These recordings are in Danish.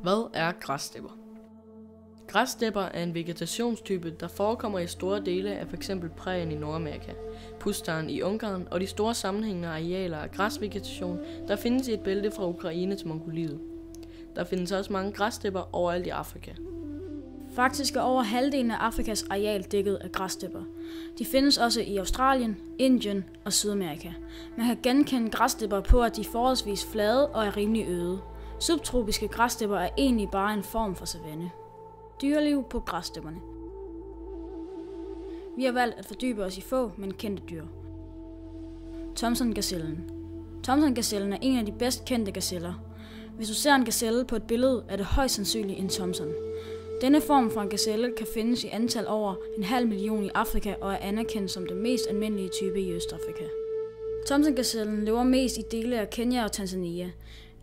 Hvad er græsstepper? Græsstepper er en vegetationstype, der forekommer i store dele af f.eks. prærien i Nordamerika, Pusztaen i Ungarn og de store sammenhængende arealer af græsvegetation, der findes i et bælte fra Ukraine til Mongoliet. Der findes også mange græsstepper overalt i Afrika. Faktisk er over halvdelen af Afrikas areal dækket af græsstepper. De findes også i Australien, Indien og Sydamerika. Man kan genkende græsstepper på, at de er forholdsvis flade og er rimelig øde. Subtropiske græsstepper er egentlig bare en form for savanne. Dyreliv på græsstepperne. Vi har valgt at fordybe os i få, men kendte dyr. Thomson-gazellen. Thomson-gazellen er en af de bedst kendte gazeller. Hvis du ser en gazelle på et billede, er det højst sandsynligt en Thomson. Denne form for en gazelle kan findes i antal over 500.000 i Afrika og er anerkendt som den mest almindelige type i Østafrika. Thomson-gazellen lever mest i dele af Kenya og Tanzania.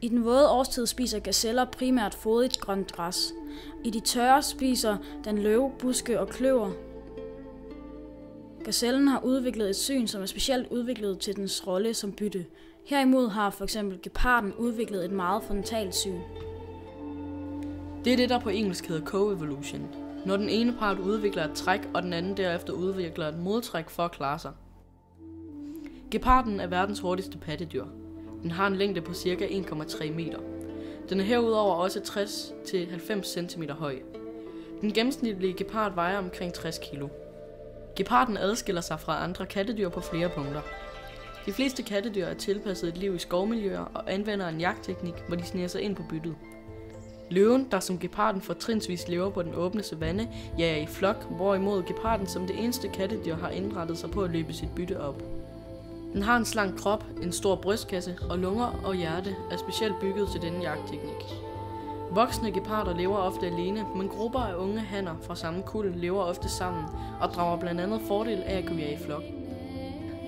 I den våde årstid spiser gazeller primært frodigt grønt græs. I de tørre spiser den løv, buske og kløver. Gazellen har udviklet et syn, som er specielt udviklet til dens rolle som bytte. Herimod har f.eks. geparden udviklet et meget frontalt syn. Det er det, der på engelsk hedder co-evolution, når den ene part udvikler et træk, og den anden derefter udvikler et modtræk for at klare sig. Geparden er verdens hurtigste pattedyr. Den har en længde på ca. 1,3 meter. Den er herudover også 60-90 cm høj. Den gennemsnitlige gepard vejer omkring 60 kg. Geparden adskiller sig fra andre kattedyr på flere punkter. De fleste kattedyr er tilpasset et liv i skovmiljøer og anvender en jagtteknik, hvor de sniger sig ind på byttet. Løven, der som geparden fortrinsvis lever på den åbne savanne, jager i flok, hvorimod geparden som det eneste kattedyr har indrettet sig på at løbe sit bytte op. Den har en slank krop, en stor brystkasse og lunger og hjerte er specielt bygget til denne jagtteknik. Voksne geparder lever ofte alene, men grupper af unge hanner fra samme kuld lever ofte sammen og drager blandt andet fordel af at kunne jage i flok.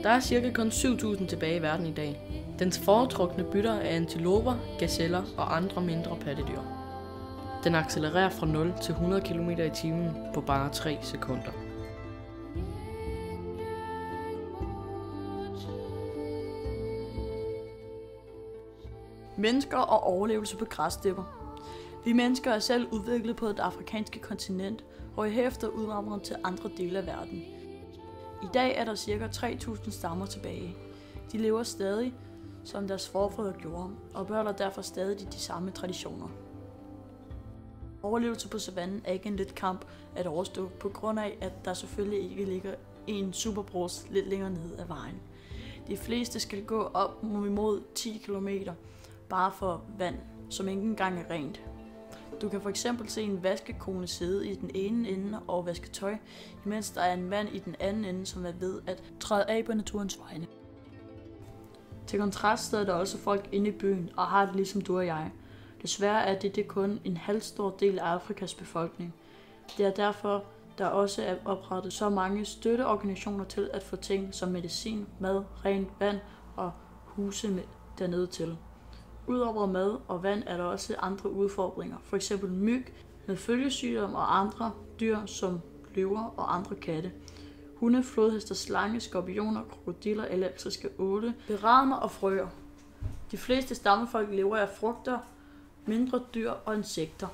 Der er cirka kun 7.000 tilbage i verden i dag. Dens foretrukne bytter er antiloper, gazeller og andre mindre pattedyr. Den accelererer fra 0 til 100 km i timen på bare 3 sekunder. Mennesker og overlevelse på græsstepper. Vi mennesker er selv udviklet på det afrikanske kontinent, og herefter udvandret til andre dele af verden. I dag er der ca. 3.000 stammer tilbage. De lever stadig, som deres forfædre gjorde, og beholder derfor stadig de samme traditioner. Overlevelse på savannen er ikke en let kamp at overstå, på grund af, at der selvfølgelig ikke ligger en superbrus lidt længere ned ad vejen. De fleste skal gå op mod 10 km bare for vand, som ikke engang er rent. Du kan f.eks. se en vaskekone sidde i den ene ende og vaske tøj, imens der er en mand i den anden ende, som er ved at træde af på naturens vegne. Til kontrast er der også folk inde i byen og har det ligesom du og jeg. Desværre er det kun en halvstor del af Afrikas befolkning. Det er derfor, der også er oprettet så mange støtteorganisationer til at få ting som medicin, mad, rent vand og huse dernede til. Udover mad og vand er der også andre udfordringer, f.eks. myg med følgesygdom og andre dyr som løver og andre katte. Hunde, flodheste, slange, skorpioner, krokodiller, elektriske åle, piranha og frøer. De fleste stammefolk lever af frugter, mindre dyr og insekter.